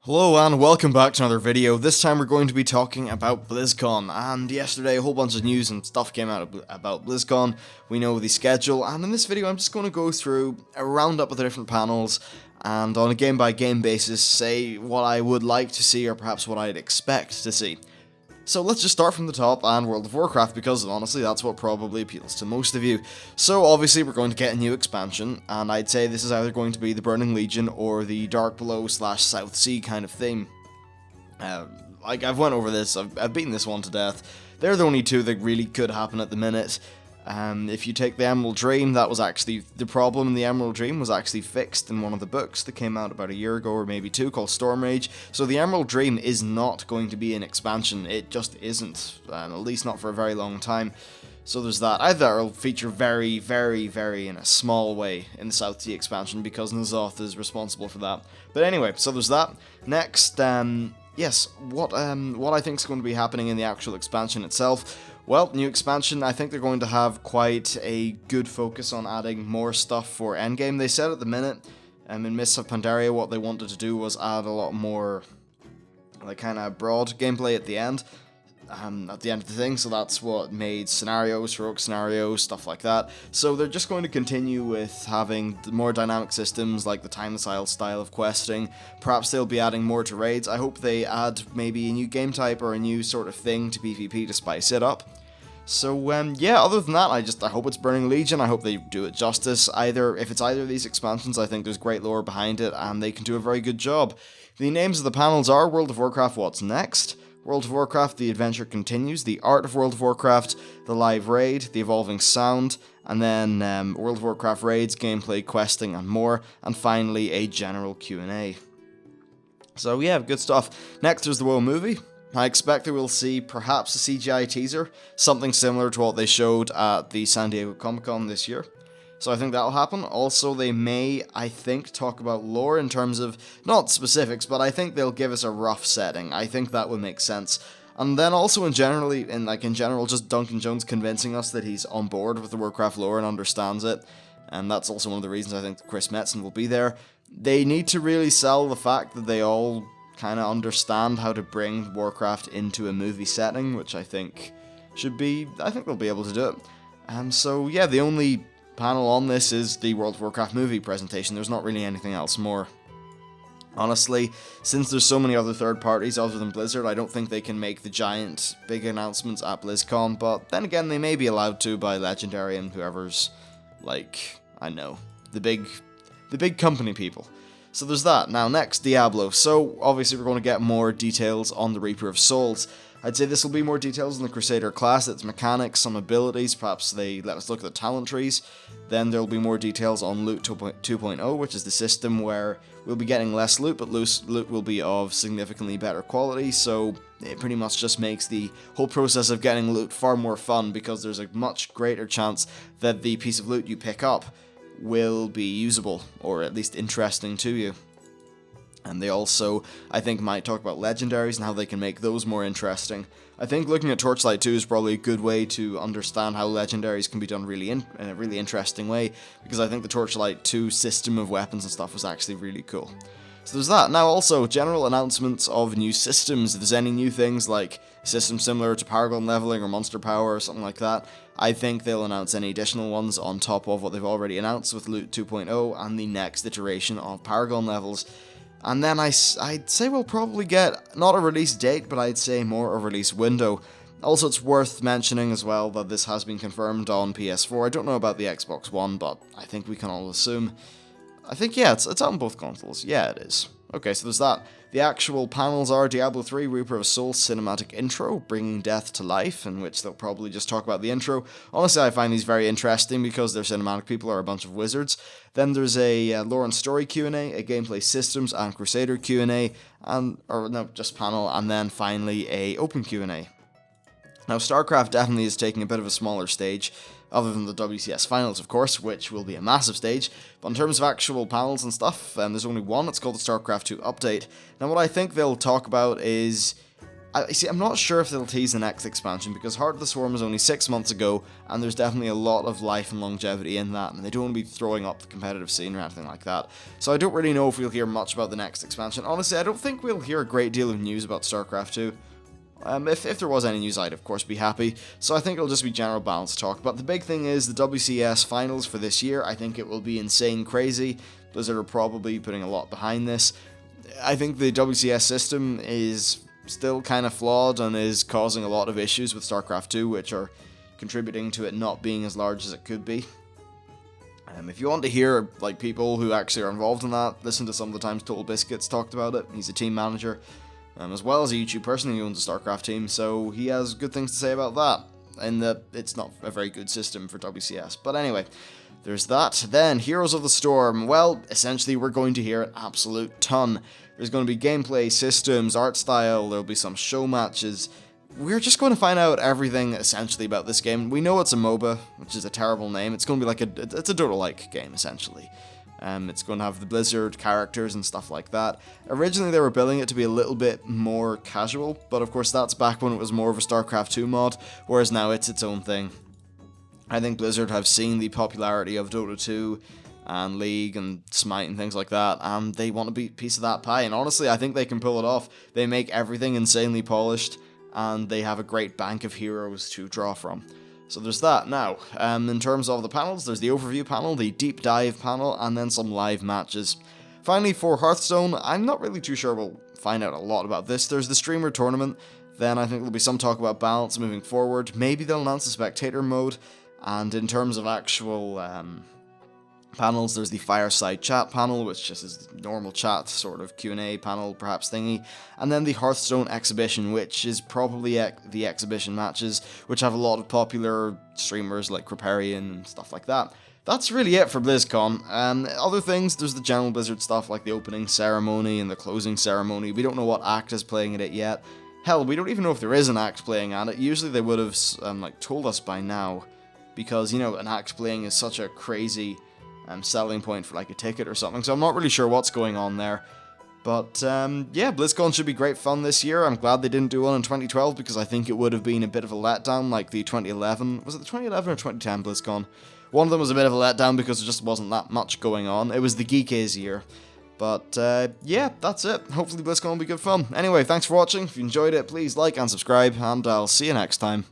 Hello and welcome back to another video. This time we're going to be talking about BlizzCon, and yesterday a whole bunch of news and stuff came out about BlizzCon. We know the schedule, and in this video I'm just going to go through a roundup of the different panels and on a game by game basis say what I would like to see or perhaps what I'd expect to see. So let's just start from the top and World of Warcraft, because honestly that's what probably appeals to most of you. So obviously we're going to get a new expansion, and I'd say this is either going to be the Burning Legion or the Dark Below / South Sea kind of theme. I've went over this, I've beaten this one to death. They're the only two that really could happen at the minute. If you take the Emerald Dream, that was actually the problem in the Emerald Dream was actually fixed in one of the books that came out about a year ago or maybe two, called Storm Rage. So the Emerald Dream is not going to be an expansion. It just isn't, at least not for a very long time. So there's that. I thought it'll feature very in a small way in the South Sea expansion because N'Zoth is responsible for that. But anyway, so there's that. Next, yes, what I think is going to be happening in the actual expansion itself. Well, new expansion, I think they're going to have quite a good focus on adding more stuff for endgame. They said at the minute, in Mists of Pandaria, what they wanted to do was add a lot more, like, kind of broad gameplay at the end of the thing, so that's what made scenarios, heroic scenarios, stuff like that. So they're just going to continue with having more dynamic systems, like the Timeless Isle style of questing. Perhaps they'll be adding more to raids. I hope they add maybe a new game type or a new sort of thing to PvP to spice it up. So, yeah, other than that, I hope it's Burning Legion. I hope they do it justice. If it's either of these expansions, I think there's great lore behind it, and they can do a very good job. The names of the panels are World of Warcraft, What's Next? World of Warcraft, The Adventure Continues, The Art of World of Warcraft, The Live Raid, The Evolving Sound, and then World of Warcraft Raids, Gameplay, Questing, and more, and finally a general Q&A. So, yeah, good stuff. Next, there's the WoW movie. I expect that we'll see perhaps a CGI teaser, something similar to what they showed at the San Diego Comic-Con this year. So I think that'll happen. Also, they may, I think, talk about lore in terms of, not specifics, but I think they'll give us a rough setting. I think that would make sense. And then also in general, just Duncan Jones convincing us that he's on board with the Warcraft lore and understands it. And that's also one of the reasons I think Chris Metzen will be there. They need to really sell the fact that they all kind of understand how to bring Warcraft into a movie setting, which I think they'll be able to do it. So yeah, the only panel on this is the World of Warcraft movie presentation. There's not really anything else more. Honestly, since there's so many other third parties other than Blizzard, I don't think they can make the giant big announcements at BlizzCon, but then again, they may be allowed to by Legendary and whoever's, like, I know, the big company people. So there's that. Now next, Diablo. So obviously we're going to get more details on the Reaper of Souls. I'd say this will be more details on the Crusader class, its mechanics, some abilities, perhaps they let us look at the talent trees. Then there'll be more details on Loot 2.0, which is the system where we'll be getting less loot, but loot will be of significantly better quality, so it pretty much just makes the whole process of getting loot far more fun, because there's a much greater chance that the piece of loot you pick up will be usable, or at least interesting to you. And they also, I think, might talk about legendaries and how they can make those more interesting. I think looking at Torchlight 2 is probably a good way to understand how legendaries can be done in a really interesting way, because I think the Torchlight 2 system of weapons and stuff was actually really cool. So there's that. Now also, general announcements of new systems. If there's any new things like systems similar to Paragon leveling or Monster Power or something like that, I think they'll announce any additional ones on top of what they've already announced with Loot 2.0 and the next iteration of Paragon levels. And then I'd say we'll probably get, not a release date, but I'd say more a release window. Also, it's worth mentioning as well that this has been confirmed on PS4. I don't know about the Xbox One, but I think we can all assume. I think, yeah, it's on both consoles. Yeah, it is. Okay, so there's that. The actual panels are Diablo 3 Reaper of Souls cinematic intro, bringing death to life, in which they'll probably just talk about the intro. Honestly, I find these very interesting because their cinematic people are a bunch of wizards. Then there's a lore and story Q&A, a gameplay systems and Crusader Q&A, just panel, and then finally a open Q&A. Now, Starcraft definitely is taking a bit of a smaller stage, other than the WCS Finals, of course, which will be a massive stage. But in terms of actual panels and stuff, there's only one. It's called the Starcraft 2 Update. Now, what I think they'll talk about is I'm not sure if they'll tease the next expansion, because Heart of the Swarm was only 6 months ago, and there's definitely a lot of life and longevity in that, and they don't want to be throwing up the competitive scene or anything like that. So I don't really know if we'll hear much about the next expansion. Honestly, I don't think we'll hear a great deal of news about Starcraft 2. If there was any news, I'd of course be happy, so I think it'll just be general balance talk. But the big thing is the WCS finals for this year. I think it will be insane crazy. Blizzard are probably putting a lot behind this. I think the WCS system is still kind of flawed and is causing a lot of issues with StarCraft 2, which are contributing to it not being as large as it could be. If you want to hear like people who actually are involved in that, listen to some of the times Total Biscuits talked about it. He's a team manager. As well as a YouTube person who owns a StarCraft team, so he has good things to say about that, and that it's not a very good system for WCS. But anyway, there's that. Then, Heroes of the Storm. Well, essentially we're going to hear an absolute ton. There's going to be gameplay, systems, art style, there'll be some show matches. We're just going to find out everything, essentially, about this game. We know it's a MOBA, which is a terrible name. It's going to be like it's a Dota-like game, essentially. It's going to have the Blizzard characters and stuff like that. Originally they were billing it to be a little bit more casual, but of course that's back when it was more of a StarCraft 2 mod, whereas now it's its own thing. I think Blizzard have seen the popularity of Dota 2 and League and Smite and things like that, and they want to be a piece of that pie, and honestly I think they can pull it off. They make everything insanely polished, and they have a great bank of heroes to draw from. So there's that. Now, in terms of the panels, there's the overview panel, the deep dive panel, and then some live matches. Finally, for Hearthstone, I'm not really too sure we'll find out a lot about this. There's the streamer tournament, then I think there'll be some talk about balance moving forward. Maybe they'll announce the spectator mode, and in terms of actual panels, there's the fireside chat panel, which just is normal chat, sort of Q&A panel, perhaps thingy, and then the Hearthstone exhibition, which is probably the exhibition matches, which have a lot of popular streamers like Kripparrian and stuff like that. That's really it for BlizzCon. Other things, there's the general Blizzard stuff like the opening ceremony and the closing ceremony. We don't know what act is playing at it yet. Hell, we don't even know if there is an act playing at it. Usually they would have told us by now, because, you know, an act playing is such a crazy selling point for like a ticket or something, so I'm not really sure what's going on there. But yeah, BlizzCon should be great fun this year. I'm glad they didn't do one in 2012, because I think it would have been a bit of a letdown, like the 2011, was it the 2011 or 2010 BlizzCon? One of them was a bit of a letdown because there just wasn't that much going on. It was the Geekies year. But yeah, that's it. Hopefully BlizzCon will be good fun. Anyway, thanks for watching. If you enjoyed it, please like and subscribe, and I'll see you next time.